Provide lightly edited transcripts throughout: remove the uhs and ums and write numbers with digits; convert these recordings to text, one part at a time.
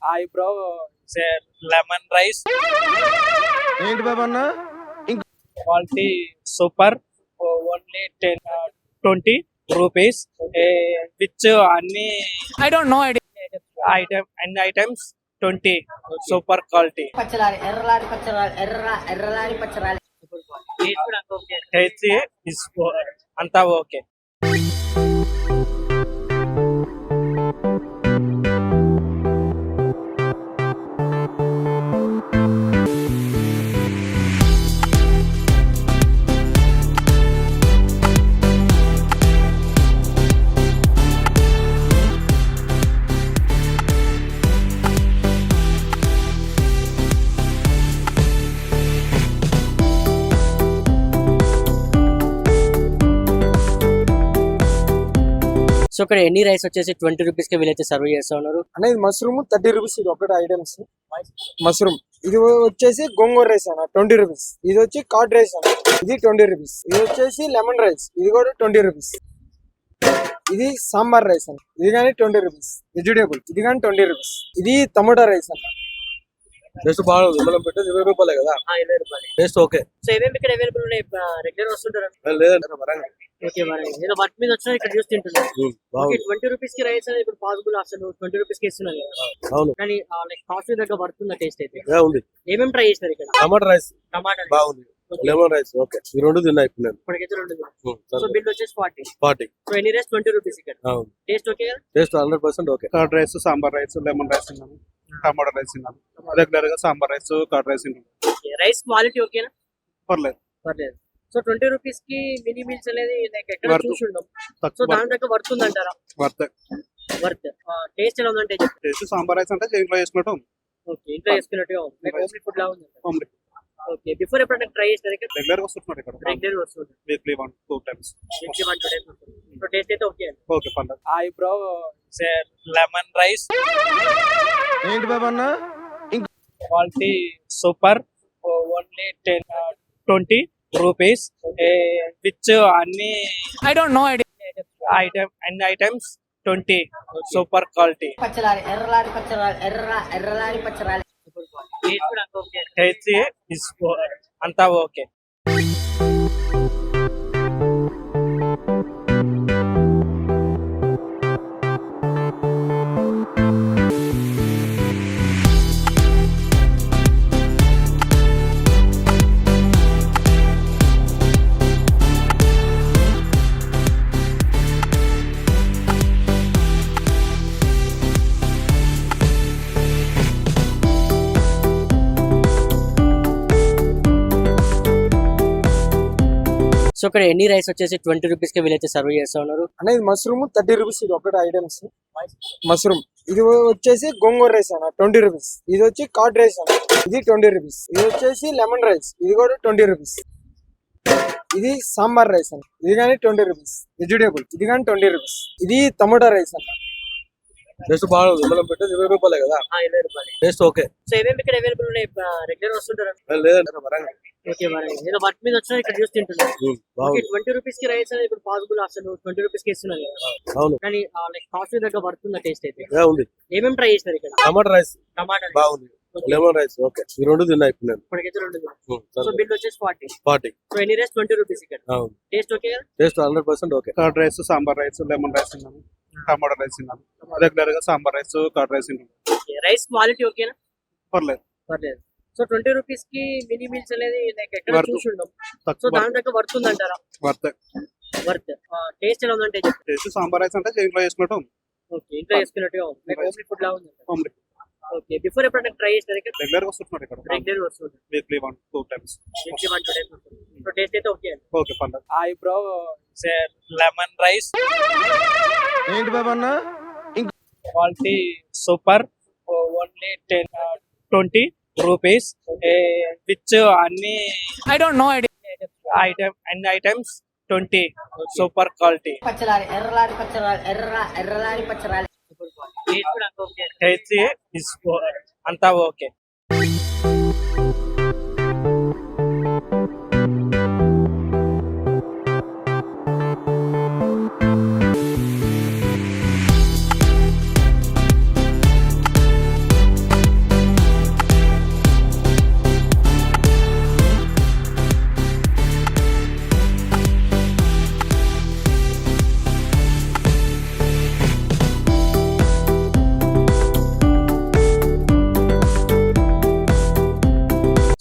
Hi bro, lemon rice ఏంటి బాబా అన్న quality super. Only 20 rupees which అన్ని I don't know. అన్ని ఐటమ్స్ 20 సూపర్ క్వాలిటీ. పచ్చలారి ఎర్రలారి పచ్చలారి ఎర్రలారి పచ్చలారి టేస్టీ అంతా okay. So ఇక్కడ ఎన్ని రైస్ వచ్చేసి 20 రూపీస్ కి వీళ్ళైతే సర్వ్ చేస్తా ఉన్నారు. అనేది మష్రూమ్ 30 రూపీస్. ఇది ఒకటి ఐటమ్స్ మష్రూమ్. ఇది వచ్చేసి గోంగూర రైస్ అన్న 20 రూపీస్. ఇది వచ్చి కార్డ్ రైస్ అన్న ఇది 20 రూపీస్. ఇది వచ్చేసి లెమన్ రైస్ ఇది కూడా 20 రూపీస్. ఇది సాంబార్ రైస్ అన్న ఇది కానీ 20 రూపీస్. వెజిటేబుల్ ఇది కానీ 20 రూపీస్. ఇది టమోటా రైస్ అన్న. టేస్ట్ బాగుంది. మనం పెట్టేది 20 రూపాయలే కదా. 20 రూపాయలు. Taste okay. సో ఏమేమి ఇక్కడ అవైలబుల్ ఉన్నాయి? రెగ్యులర్ వస్తుంటారు. లేదంటే వరంగల్. ఓకే, ఏదో వర్క్ మీద వచ్చినా ఇక్కడ చూసి తింటున్నారు. ఓకే, 20 రూపీస్ కి రైస్ అనేది ఇప్పుడు పాసిబుల్ అసలు 20 రూపీస్ కి ఇస్తున్నారు కదా. అవును. కానీ లైక్ కాస్ట్ దగ్గర వర్తుందా టేస్ట్ అయితే? ఉంది. ఏమేమి ట్రై చేస్తారు ఇక్కడ? టమాటా రైస్ టమాటా బాగుంది. Lemon rice okay. ఈ రెండు తిన్నా ఇప్పుడు నేను. ఇప్పటికైతే రెండు. సో బిల్ వచ్చేసి 40. సో ఎన్ని రైస్ 20 రూపీస్ ఇక్కడ. అవును. టేస్ట్ ఓకే కదా? Taste 100% okay. Curd rice, sambar rice, lemon rice తిన్నాను, టమాటా రైస్ తిన్నాను. రెగ్యులర్ గా సాంబార్ రైస్, కర్డ్ రైస్ తిన్నాను. రైస్ క్వాలిటీ ఓకేనా? పర్లేదు. సో 20 రూపీస్ కి మినీ మీల్స్ అనేది లైక్ ఎక్కడ చూసి ఉండం. సో దాని దగ్గర వర్త్ అంటారా? వర్త్. టేస్ట్ ఎలా ఉందంటే టేస్ట్ సాంబార్ రైస్ అంటే ఇంట్లో చేసుకున్నట్టు. ఓకే, ఇంట్లో చేసుకున్నట్టుగా ఉంది. లైక్ హోమ్లీ ఫుడ్ లా ఉంది. హోమ్లీ. ఓకే, బిఫోర్ ఎప్పుడైనా ట్రై చేస్తారు ఇక్కడ? రెగ్యులర్ గా వస్తున్నారు ఇక్కడ. రెగ్యులర్ వస్తుంది. Weekly 1-2 times. వీక్లీ 1-2 టైమ్స్ వస్తుంది. సో టేస్ట్ అయితే ఓకే. ఓకే, పర్లేదు. హాయ్ బ్రో, లెమన్ రైస్ ఏంటి బాబా అన్న quality super. Only 20 rupees which అన్ని I don't know. అన్ని ఐటమ్స్ 20 సూపర్ క్వాలిటీ. పచ్చలారి ఎర్రలారి పచ్చలారి ఎర్రలారి పచ్చలారి టేస్ట్ కూడా అంత ఓకే. టేస్టీ అంతా ఓకే. సో ఇక్కడ ఎన్ని రైస్ వచ్చేసి 20 రూపీస్ కి వీళ్ళైతే సర్వ్ చేస్తా ఉన్నారు. అనేది మష్రూమ్ 30 రూపీస్. ఇది ఒకటి ఐటమ్స్ మష్రూమ్. ఇది వచ్చేసి గోంగూర రైస్ అన్న 20 రూపీస్. ఇది వచ్చి కార్డ్ రైస్ అన్న ఇది 20 రూపీస్. ఇది వచ్చేసి లెమన్ రైస్ ఇది కూడా 20 రూపీస్. ఇది సాంబార్ రైస్ అన్న ఇది కానీ 20 రూపీస్. వెజిటేబుల్ ఇది కానీ 20 రూపీస్. ఇది టమోటా రైస్ అన్న. టేస్ట్ బాగుంది. మనం పెట్టేది 20 రూపాయలే కదా. 20 రూపాయలు. Taste okay. సో ఏమేమి ఇక్కడ అవైలబుల్ ఉన్నాయి? రెగ్యులర్ వస్తుంటారు. లేదంటే వరంగల్. ఓకే, ఏదో వర్క్ మీద వచ్చినా ఇక్కడ చూసి తింటున్నారు. ఓకే, 20 రూపీస్ కి రైస్ అనేది ఇప్పుడు పాసిబుల్ అసలు 20 రూపీస్ కి ఇస్తున్నారు కదా. అవును. కానీ లైక్ కాస్ట్ దగ్గర వర్తుందా టేస్ట్ అయితే? ఉంది. ఏమేమి ట్రై చేస్తారు ఇక్కడ? టమాటా రైస్ టమాటా బాగుంది. Lemon rice okay. ఈ రెండు తిన్నా ఇప్పుడు నేను. ఇప్పటికైతే రెండు. సో బిల్ వచ్చేసి 40. సో ఎన్ని రైస్ 20 రూపీస్ ఇక్కడ. అవును. టేస్ట్ ఓకే కదా? Taste 100% okay. Curd rice, sambar rice, lemon rice తిన్నాను, టమాటా రైస్ తిన్నాను. రెగ్యులర్ గా సాంబార్ రైస్, కర్డ్ రైస్ తిన్నాను. రైస్ క్వాలిటీ ఓకేనా? పర్లేదు. సో 20 రూపీస్ కి మినీ మీల్స్ అనేది లైక్ ఎక్కడ చూసి ఉండం. సో దాని దగ్గర వర్త్ అంటారా? వర్త్. టేస్ట్ ఎలా ఉందంటే టేస్ట్ సాంబార్ రైస్ అంటే ఇంట్లో చేసుకున్నట్టు. ఓకే, ఇంట్లో చేసుకున్నట్టుగా ఉంది. లైక్ హోమ్లీ ఫుడ్ లా ఉంది. హోమ్లీ. ఓకే, బిఫోర్ ఎప్పుడైనా ట్రై చేస్తారు ఇక్కడ? రెగ్యులర్ గా వస్తున్నారు ఇక్కడ. రెగ్యులర్ వస్తుంది. Weekly 1-2 times. వీక్లీ 1-2 టైమ్స్ వస్తుంది. సో టేస్ట్ అయితే ఓకే. ఓకే, పర్లేదు. హాయ్ బ్రో, లెమన్ రైస్ ఏంటి బాబా అన్న quality super. Only 20 rupees which అన్ని I don't know. అన్ని ఐటమ్స్ 20 సూపర్ క్వాలిటీ. పచ్చలారి ఎర్రలారి పచ్చలారి ఎర్రలారి పచ్చలారి టేస్ట్ కూడా అంత ఓకే. టేస్టీ అంతా ఓకే.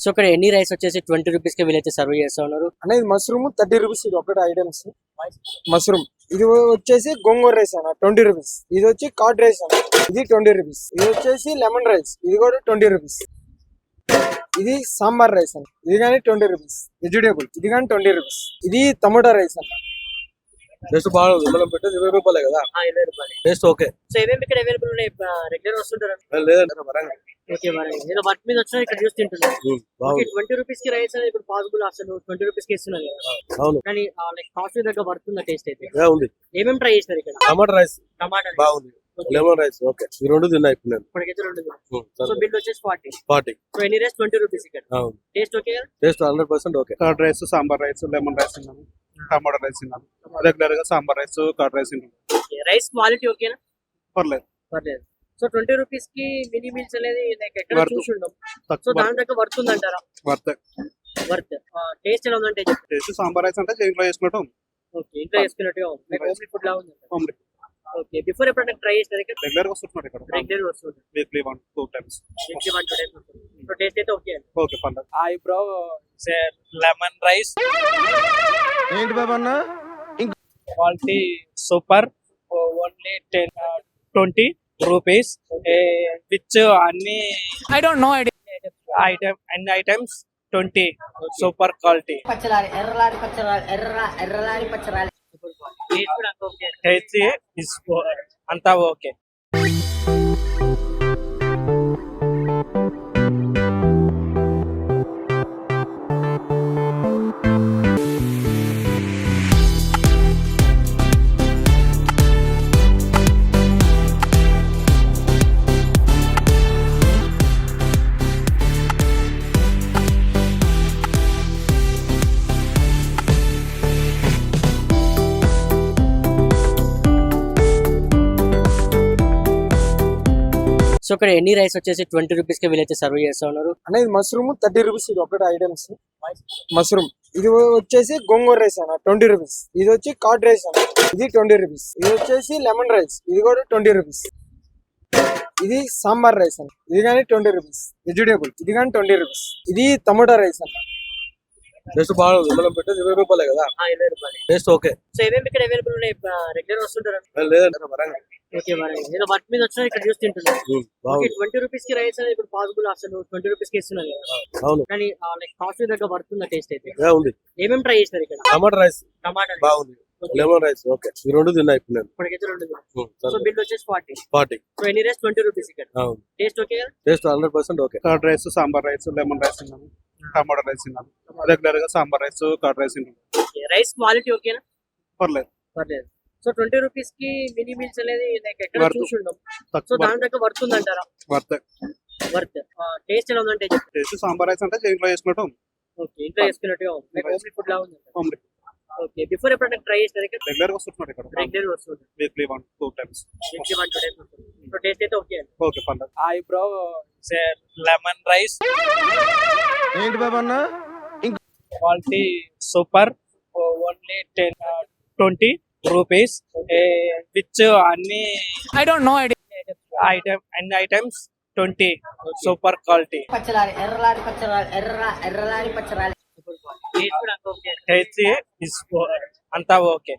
సో ఇక్కడ ఎన్ని రైస్ వచ్చేసి 20 రూపీస్ కి వీళ్ళైతే సర్వ్ చేస్తా ఉన్నారు. అనేది మష్రూమ్ 30 రూపీస్ ఇది ఒకటి ఐటమ్స్. మష్రూమ్ ఇది వచ్చేసి గోంగూర రైస్ అన్న 20 రూపీస్. ఇది వచ్చి కార్డ్ రైస్ అన్న ఇది 20 రూపీస్. ఇది వచ్చేసి లెమన్ రైస్ ఇది కూడా 20 రూపీస్. ఇది సాంబార్ రైస్ అన్న ఇది కానీ 20 రూపీస్. వెజిటేబుల్ ఇది కానీ 20 రూపీస్. ఇది టమోటా రైస్ అన్న. టేస్ట్ బాగుంది, మనం పెట్టేది 20 రూపాయలే కదా, 20 రూపాయలు. Taste okay. సో ఏమేమి ఇక్కడ అవైలబుల్ ఉన్నాయి? రెగ్యులర్ వస్తుంటారు. లేదంటే వరంగల్. ఓకే, ఏదో వర్క్ మీద వచ్చినా ఇక్కడ చూసి తింటున్నారు. ఓకే, 20 రూపీస్ కి రైస్ అనేది ఇప్పుడు పాసిబుల్ అసలు 20 రూపీస్ కి ఇస్తున్నారు కదా. అవును, కానీ లైక్ కాస్ట్ దగ్గర పడుతుంది టేస్ట్ అయితే. ఉంది. ఏమేమి ట్రై చేస్తారు ఇక్కడ? టమాటా రైస్ టమాటా బాగుంది, లెమన్ రైస్ ఓకే. ఈ రెండు తిన్నా ఇప్పుడు నేను. ఇప్పటికైతే 2. సో బిల్ వచ్చేసి 40. సో ఎన్ని రైస్ 20 రూపీస్ ఇక్కడ. అవును, టేస్ట్ ఓకే కదా? Taste 100% okay. Curd rice, sambar rice, lemon rice తిన్నాను, టమాటా రైస్ తిన్నాను. రెగ్యులర్ గా సాంబార్ రైస్, కర్డ్ రైస్ తిన్నాను. రైస్ క్వాలిటీ ఓకేనా? పర్లేదు. సో 20 రూపీస్ కి మినీ మీల్స్ అనేది లైక్ ఎక్కడ వర్త్. చూసి ఉండం. సో దాని దగ్గర వర్త్ అంటారా? వర్త్. టేస్ట్ ఎలా ఉందంటే టేస్ట్ సాంబార్ రైస్ అంటే ఇంట్లో చేసుకున్నట్టు ఉంది. ఓకే, ఇంట్లో చేసుకున్నట్టుగా ఉంది. లైక్ హోమ్లీ ఫుడ్ లా ఉంది. హోమ్లీ. ఓకే, బిఫోర్ ఎప్పుడైనా ట్రై చేస్తారు ఇక్కడ? రెగ్యులర్ గా వస్తుంటున్నారు ఇక్కడ. రెగ్యులర్ వస్తుంది. Weekly 1-2 times. వీక్లీ 1-2 టైమ్స్ వస్తుంది. సో టేస్ట్ అయితే ఓకే. ఓకే, పర్లేదు. Hi bro, say lemon rice. ఏంటి బాబన్న? Quality super. Only 20 rupees. Which any I don't know idea. items 20. Super quality. పచ్చలారి ఎర్రలారి పచ్చలారి ఎర్రలారి పచ్చలారి. Taste కూడా అంత okay. Taste is anta okay. So ఇక్కడ ఎన్ని rice వచ్చేసి 20 రూపీస్ కి వీళ్ళైతే సర్వ్ చేస్తా ఉన్నారు. అనేది మష్రూమ్ 30 రూపీస్ ఇది ఒకటి ఐటమ్స్. మష్రూమ్ ఇది వచ్చేసి గోంగూర రైస్ అన్న 20 రూపీస్. ఇది వచ్చి కార్డ్ రైస్ అన్న ఇది 20 రూపీస్. ఇది వచ్చేసి లెమన్ రైస్ ఇది కూడా 20 రూపీస్. ఇది సాంబార్ రైస్ అన్న ఇది కానీ 20 రూపీస్. వెజిటేబుల్ ఇది కానీ 20 రూపీస్. ఇది టమోటా రైస్ అన్న. టేస్ట్ బాగుంది, మనం పెట్టేది 20 రూపాయలే కదా, 20 రూపాయలు. Taste okay. సో ఏమేమి ఇక్కడ అవైలబుల్ ఉన్నాయి? రెగ్యులర్ వస్తుంటారు. లేదంటే వరంగల్. ఓకే, ఏదో వర్క్ మీద వచ్చినా ఇక్కడ చూసి తింటున్నారు. ఓకే, 20 రూపీస్ కి రైస్ అనేది ఇప్పుడు పాసిబుల్ అసలు 20 రూపీస్ కి ఇస్తున్నారు కదా. అవును, కానీ లైక్ కాస్ట్ దగ్గర పడుతుంది టేస్ట్ అయితే. ఉంది. ఏమేమి ట్రై చేస్తారు ఇక్కడ? టమాటా రైస్ టమాటా బాగుంది, లెమన్ రైస్ ఓకే. ఈ రెండు తిన్నా ఇప్పుడు నేను. ఇప్పటికైతే 2. సో బిల్ వచ్చేసి 40. సో ఎన్ని రైస్ 20 రూపీస్ ఇక్కడ. అవును, టేస్ట్ ఓకే కదా? Taste 100% okay. Curd rice, sambar rice, lemon rice తిన్నాను, టమాటా రైస్ తిన్నాను. రెగ్యులర్ గా సాంబార్ రైస్, కర్డ్ రైస్ తిన్నాను. రైస్ క్వాలిటీ ఓకేనా? పర్లేదు. సో 20 రూపీస్ కి మినీ మీల్స్ అనేది లైక్ ఎక్కడ వర్త్. చూసి ఉండం. సో దాని దగ్గర వర్త్ అంటారా? వర్త్. టేస్ట్ ఎలా ఉందంటే టేస్ట్ సాంబార్ రైస్ అంటే ఇంట్లో చేసుకున్నట్టు ఉంది. ఓకే, ఇంట్లో చేసుకున్నట్టుగా ఉంది. లైక్ హోమ్లీ ఫుడ్ లా ఉంది. హోమ్లీ. ఓకే, బిఫోర్ ఎప్పుడైనా ట్రై చేస్తారు ఇక్కడ? రెగ్యులర్ గా వస్తుంటున్నారు ఇక్కడ. రెగ్యులర్ వస్తుంది. Weekly 1-2 times. వీక్లీ 1-2 టైమ్స్ వస్తుంది. సో టేస్ట్ అయితే ఓకే. ఓకే, పర్లేదు. Hi bro, say lemon rice. ఏంటి బాబన్న? Quality super. Only 20 rupees. Which any I don't know idea. items 20. Super quality. పచ్చలారి ఎర్రలారి పచ్చలారి ఎర్రలారి పచ్చలారి. Taste కూడా అంత okay. Taste is anta okay.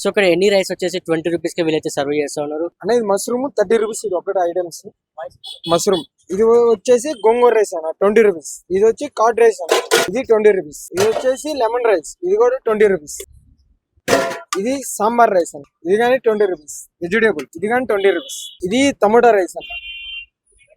So ఇక్కడ ఎన్ని rice వచ్చేసి 20 రూపీస్ కి వీళ్ళైతే సర్వ్ చేస్తా ఉన్నారు. అనేది మష్రూమ్ 30 రూపీస్ ఇది ఒకటి ఐటమ్స్. మష్రూమ్ ఇది వచ్చేసి గోంగూర రైస్ అన్న 20 రూపీస్. ఇది వచ్చి కార్డ్ రైస్ అన్న ఇది 20 రూపీస్. ఇది వచ్చేసి లెమన్ రైస్ ఇది కూడా 20 రూపీస్. ఇది సాంబార్ రైస్ అన్న ఇది కానీ 20 రూపీస్. వెజిటేబుల్ ఇది కానీ 20 రూపీస్. ఇది టమోటా రైస్ అన్న.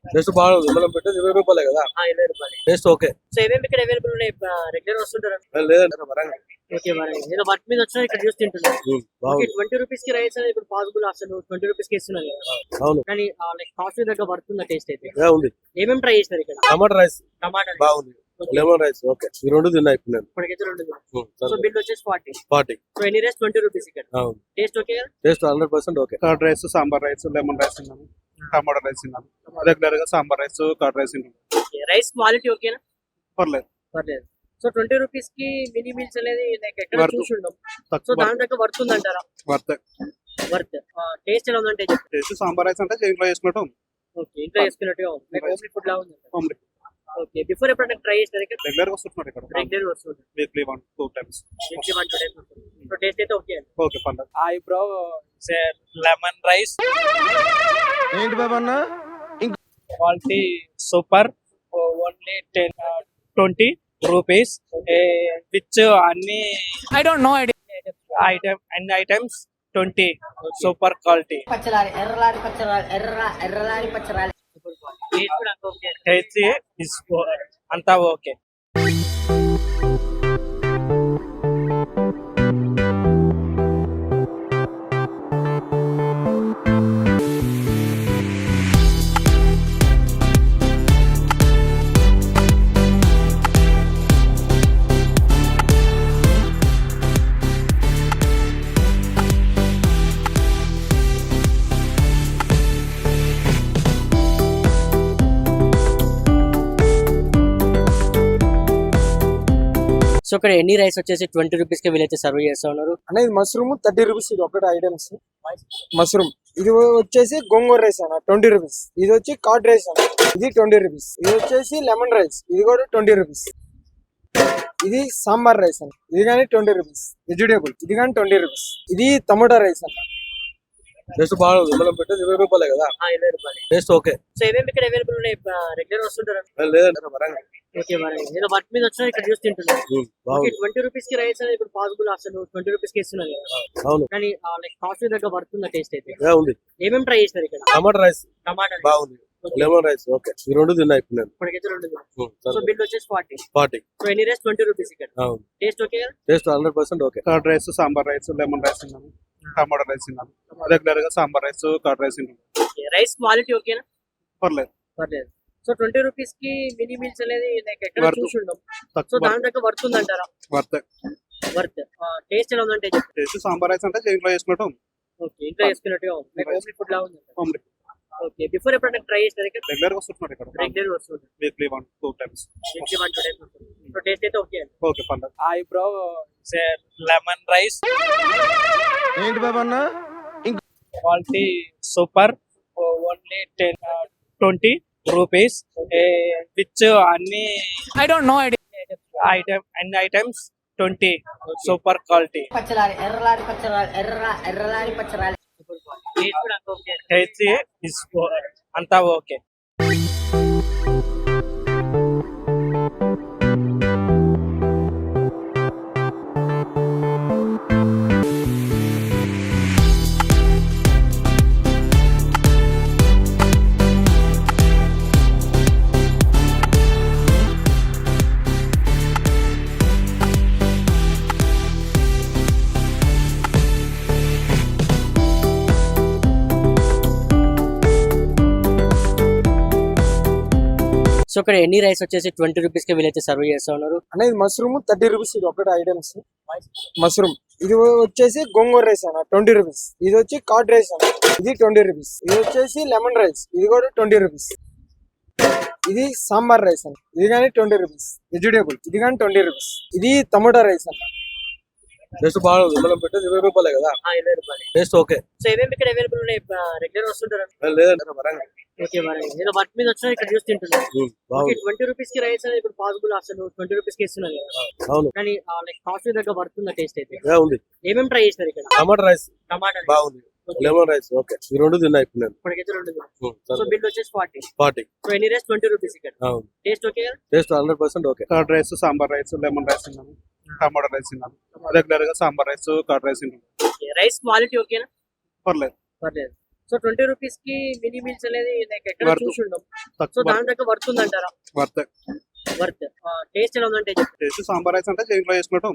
టేస్ట్ బాగుంది మనం పెట్టేది 20 రూపాయలే కదా 20 రూపాయలు. టేస్ట్ ఓకే సో ఏమేమి ఇక్కడ అవైలబుల్ ఉన్నాయి? రెగ్యులర్ వస్తుంటారు. లేదంటే వరంగల్ ఓకే వరంగల్. ఏదో వర్క్ మీద వచ్చినా ఇక్కడ చూసి తింటున్నారు. ఓకే బాగుంది 20 రూపీస్ కి రైస్ అనేది ఇప్పుడు పాసిబుల్ అసలు 20 రూపీస్ కి ఇస్తున్నారు కదా. అవును కానీ లైక్ కాస్ట్ దగ్గర పడుతుంది టేస్ట్ అయితే. ఉంది ఏమేమి ట్రై చేస్తారు ఇక్కడ? టమాటా రైస్ టమాటా బాగుంది లెమన్ రైస్ ఓకే ఈ రెండు తిన్నా ఇప్పుడు నేను ఇప్పటికైతే 2. సో బిల్ వచ్చేసి 40. 40 సో ఎనీ రైస్ 20 రూపీస్ ఇక్కడ. అవును టేస్ట్ ఓకే కదా? Taste 100% okay curd rice sambar rice lemon rice తిన్నాను టమాటా రైస్ తిన్నాను రెగ్యులర్ గా సాంబార్ రైస్ కర్డ్ రైస్ తిన్నాను రైస్ క్వాలిటీ ఓకేనా? పర్లేదు పర్లేదు. సో 20 రూపీస్ కి మినీ మీల్స్ అనేది లైక్ ఎక్కడ వర్త్. చూసి ఉండం. సో తక్కువ దాని దగ్గర వర్త్ అంటారా? Worth worth. టేస్ట్ ఎలా ఉందంటే టేస్ట్ సాంబార్ రైస్ అంటే ఇంట్లో చేసుకున్నట్టు ఉంది. ఓకే ఇంట్లో చేసుకున్నట్టుగా ఉంది. లైక్ హోమ్లీ ఫుడ్ లా ఉంది. హోమ్లీ ఓకే బిఫోర్ ఎప్పుడైనా ట్రై చేస్తారు ఇక్కడ? రెగ్యులర్ గా వస్తున్నాడు ఇక్కడ రెగ్యులర్ వస్తుంది. వీక్లీ 1-2 times వీక్లీ 1-2 టైమ్స్ వస్తుంది. సో టేస్ట్ అయితే ఓకే. ఓకే పర్లేదు Hi bro, say lemon rice. ఏంటి బాబా అన్న Quality super. Only 20 rupees. Which any I don't know idea. items 20. Super quality. పచ్చలాలి ఎర్రలారి పచ్చలాలి ఎర్రలారి పచ్చలాలి. Taste కూడా అంత okay. Taste is anta okay. So ఇక్కడ ఎన్ని rice వచ్చేసి 20 రూపీస్ కి వీళ్ళైతే సర్వ్ చేస్తా ఉన్నారు. అనేది మష్రూమ్ 30 రూపీస్ ఇది ఒకటి ఐటమ్స్ మష్రూమ్ ఇది వచ్చేసి గోంగూర రైస్ అన్న 20 రూపీస్ ఇది వచ్చి కార్డ్ రైస్ అన్న ఇది 20 రూపీస్ ఇది వచ్చేసి లెమన్ రైస్ ఇది కూడా 20 రూపీస్ ఇది సాంబార్ రైస్ అన్న ఇది కానీ 20 రూపీస్ వెజిటేబుల్ ఇది కానీ 20 రూపీస్ ఇది టమాటా రైస్ అన్న టేస్ట్ బాగుంది మనం పెట్టేది 20 రూపాయలే కదా 20 రూపాయలు. టేస్ట్ ఓకే సో ఏమేమి ఇక్కడ అవైలబుల్ ఉన్నాయి? రెగ్యులర్ వస్తుంటారు. లేదంటే వరంగల్ ఓకే వరంగల్. ఏదో వర్క్ మీద వచ్చినా ఇక్కడ చూసి తింటున్నారు. ఓకే బాగుంది 20 రూపీస్ కి రైస్ అనేది ఇప్పుడు పాసిబుల్ అసలు 20 రూపీస్ కి ఇస్తున్నారు కదా. అవును కానీ లైక్ కాస్ట్ దగ్గర పడుతుంది టేస్ట్ అయితే. ఉంది ఏమేమి ట్రై చేస్తారు ఇక్కడ? టమాటా రైస్ టమాటా బాగుంది లెమన్ రైస్ ఓకే ఈ రెండు తిన్నా ఇప్పుడు నేను ఇప్పటికైతే 2. సో బిల్ వచ్చేసి 40. 40 సో ఎనీ రైస్ 20 రూపీస్ ఇక్కడ. అవును టేస్ట్ ఓకే కదా? Taste 100% okay curd rice sambar rice lemon rice తిన్నాను టమాటా రైస్ తిన్నాను రెగ్యులర్ గా సాంబార్ రైస్ కర్డ్ రైస్ తిన్నాను రైస్ క్వాలిటీ ఓకేనా? పర్లేదు పర్లేదు. సో 20 రూపీస్ కి మినీ మీల్స్ అనేది లైక్ ఎక్కడ వర్త్. చూసి ఉండం. సో తక్కువ దాని దగ్గర వర్త్ అంటారా? Worth worth. టేస్ట్ ఎలా ఉందంటే టేస్ట్ సాంబార్ రైస్ అంటే ఇంట్లో చేసుకున్నట్టు ఉంది. ఓకే ఇంట్లో చేసుకున్నట్టుగా ఉంది. లైక్ హోమ్లీ ఫుడ్ లా ఉంది. హోమ్లీ ఓకే బిఫోర్ ఎప్పుడైనా ట్రై చేస్తారు ఇక్కడ? రెగ్యులర్ గా వస్తున్నాడు ఇక్కడ రెగ్యులర్ వస్తుంది. వీక్లీ 1-2 times వీక్లీ 1-2 టైమ్స్ వస్తుంది. సో టేస్ట్ అయితే ఓకే. ఓకే పర్లేదు Hi bro, say lemon rice. ఏంటి బాబా అన్న Quality super. Only 20 rupees. Which any I don't know idea. items 20. Super quality. పచ్చలాలి ఎర్రలారి పచ్చలాలి ఎర్రలారి పచ్చలాలి. Taste కూడా అంత okay. Taste is anta okay. So ఇక్కడ ఎన్ని rice వచ్చేసి 20 రూపీస్ కి వీళ్ళైతే సర్వ్ చేస్తా ఉన్నారు. అనేది మష్రూమ్ 30 రూపీస్ ఇది ఒకటి ఐటమ్స్ మష్రూమ్ ఇది వచ్చేసి గోంగూర రైస్ అన్న 20 రూపీస్ ఇది వచ్చి కార్డ్ రైస్ అన్న ఇది 20 రూపీస్ ఇది వచ్చేసి లెమన్ రైస్ ఇది కూడా 20 రూపీస్ ఇది సాంబార్ రైస్ అన్న ఇది కానీ 20 రూపీస్ వెజిటేబుల్ ఇది కానీ 20 రూపీస్ ఇది టమాటా రైస్ అన్న టేస్ట్ బాగుంది మనం పెట్టేది 20 రూపాయలే కదా 20 రూపాయలు. టేస్ట్ ఓకే సో ఏమేమి ఇక్కడ అవైలబుల్ ఉన్నాయి? రెగ్యులర్ వస్తుంటారు. లేదంటే వరంగల్ ఓకే వరంగల్. ఏదో వర్క్ మీద వచ్చినా ఇక్కడ చూసి తింటున్నారు. ఓకే బాగుంది 20 రూపీస్ కి రైస్ అనేది ఇప్పుడు పాసిబుల్ అసలు 20 రూపీస్ కి ఇస్తున్నారు కదా. అవును కానీ లైక్ కాస్ట్ దగ్గర పడుతుంది టేస్ట్ అయితే. ఉంది ఏమేమి ట్రై చేస్తారు ఇక్కడ? టమాటా రైస్ టమాటా బాగుంది లెమన్ రైస్ ఓకే ఈ రెండు తిన్నా ఇప్పుడు నేను ఇప్పటికైతే 2. సో బిల్ వచ్చేసి 40. 40 సో ఎనీ రైస్ 20 రూపీస్ ఇక్కడ. అవును టేస్ట్ ఓకే కదా? Taste 100% okay curd rice sambar rice lemon rice తిన్నాను టమాటా రైస్ తిన్నాను రెగ్యులర్ గా సాంబార్ రైస్ కర్డ్ రైస్ తిన్నాను రైస్ క్వాలిటీ ఓకేనా? పర్లేదు పర్లేదు. సో 20 రూపీస్ కి మినీ మీల్స్ అనేది లైక్ ఎక్కడ Worth. చూసుండం సో తక్కువ దాని దగ్గర వర్త్ అంటారా? Worth worth. టేస్ట్ ఎలా ఉందంటే టేస్ట్ సాంబార్ రైస్ అంటే ఇంట్లో చేసుకున్నట్టు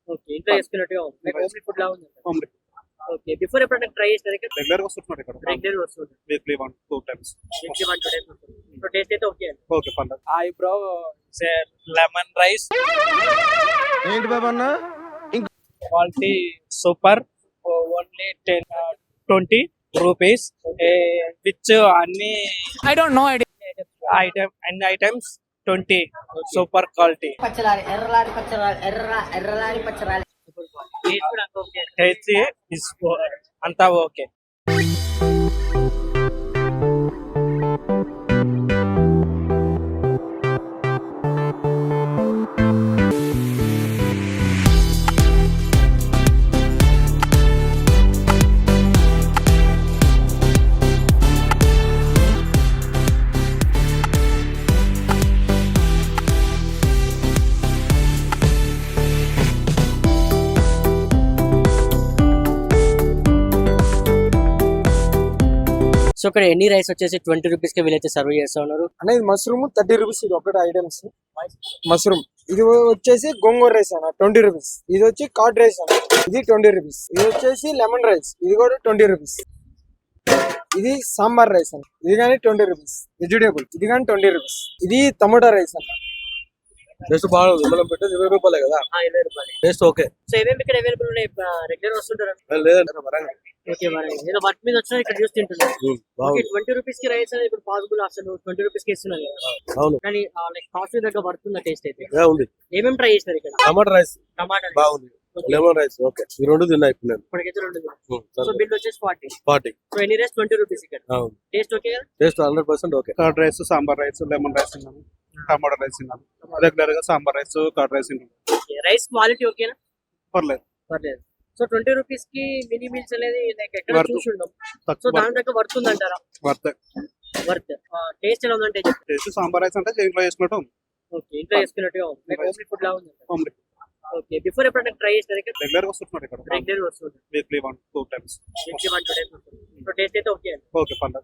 ఓకే, ఇంట్లో చేసుకున్నట్టుగా ఉంది. లైక్ హోమ్లీ ఫుడ్ లా ఉంది. హోమ్లీ ఓకే, బిఫోర్ ఎప్పుడైనా ట్రై చేసినారు ఇక్కడ? రెగ్యులర్ గా వస్తుంటున్నారు ఇక్కడ రెగ్యులర్ వస్తుంది. వీక్లీ 1-2 టైమ్స్ వీక్లీ 1-2 టైమ్స్ వస్తుంది. సో టేస్ట్ అయితే ఓకే అండి. ఓకే పర్లేదు. Hi bro, say lemon rice ఏంటి బాబా అన్న quality super, only 20 rupees, which అన్ని I don't know idea. items 20 super quality. పచ్చలారి ఎర్రలారి పచ్చలారి ఎర్రలారి పచ్చలారి taste కూడా అంత ఓకే. Taste is అంతా ఓకే. సో ఇక్కడ ఎన్ని రైస్ వచ్చేసి 20 రూపీస్ కి వీళ్ళైతే సర్వ్ చేస్తా ఉన్నారు. అనేది మష్రూమ్ 30 రూపీస్ ఇది ఒకటి ఐటమ్స్ మష్రూమ్ ఇది వచ్చేసి గోంగూర రైస్ అన్న 20 రూపీస్ ఇది వచ్చి కార్డ్ రైస్ అన్న ఇది 20 రూపీస్ ఇది వచ్చేసి లెమన్ రైస్ ఇది కూడా 20 రూపీస్ ఇది సాంబార్ రైస్ అన్న ఇది కానీ 20 రూపీస్ వెజిటేబుల్ ఇది కానీ 20 రూపీస్ ఇది టమోటా రైస్ అన్న టేస్ట్ బాగుంది మనం పెట్టేది 20 రూపాయలే కదా 20 రూపాయలు. టేస్ట్ ఓకే సో ఏమేమి ఇక్కడ అవైలబుల్ ఉన్నాయి? రెగ్యులర్ వస్తుంటారు. లేదంటే వరంగల్ ఓకే, మరి ఏదో వర్క్ మీద వచ్చినా ఇక్కడ చూసి తింటున్నారు. ఓకే, బాగుంది 20 రూపీస్ కి రైస్ అనేది ఇప్పుడు పాసిబుల్ అసలు 20 రూపీస్ కి ఇస్తున్నారు కదా. అవును కానీ లైక్ కాస్ట్ దగ్గర పడుతుంది టేస్ట్ అయితే. ఉంది ఏమేమి ట్రై చేసినారు ఇక్కడ? టమాటా రైస్ టమాటా బాగుంది, లెమన్ రైస్ ఓకే, ఈ రెండు తిన్నా ఇప్పుడు నేను. ఇప్పటికైతే 2. సో బిల్ వచ్చేసి 40. 40 సో ఎన్ని రైస్ 20 రూపీస్ ఇక్కడ. అవును టేస్ట్ ఓకే కదా? Taste 100% okay. Curd rice sambar rice lemon rice తిన్నాను, టమాటా రైస్ తిన్నాను. రెగ్యులర్ గా సాంబార్ రైస్ కర్డ్ రైస్ తిన్నాను. రైస్ క్వాలిటీ ఓకేనా? పర్లేదు. పర్లేదు. సో 20 రూపీస్ కి మినీ మీల్స్ అనేది లైక్ ఎక్కడ Worth. చూసుండం సో తక్కువ దాని దగ్గర వర్త్ అంటారా? Worth worth. టేస్ట్ ఎలా ఉందంటే టేస్ట్ సాంబార్ రైస్ అంటే ఇంట్లో చేసుకున్నట్టు ఓకే, ఇంట్లో చేసుకున్నట్టుగా ఉంది. లైక్ హోమ్లీ ఫుడ్ లా ఉంది. హోమ్లీ ఓకే, బిఫోర్ ఎప్పుడైనా ట్రై చేసినారు ఇక్కడ? రెగ్యులర్ గా వస్తుంటున్నారు ఇక్కడ రెగ్యులర్ వస్తుంది. వీక్లీ 1-2 టైమ్స్ వీక్లీ 1-2 టైమ్స్ వస్తుంది. సో టేస్ట్ అయితే ఓకే అండి. ఓకే పర్లేదు.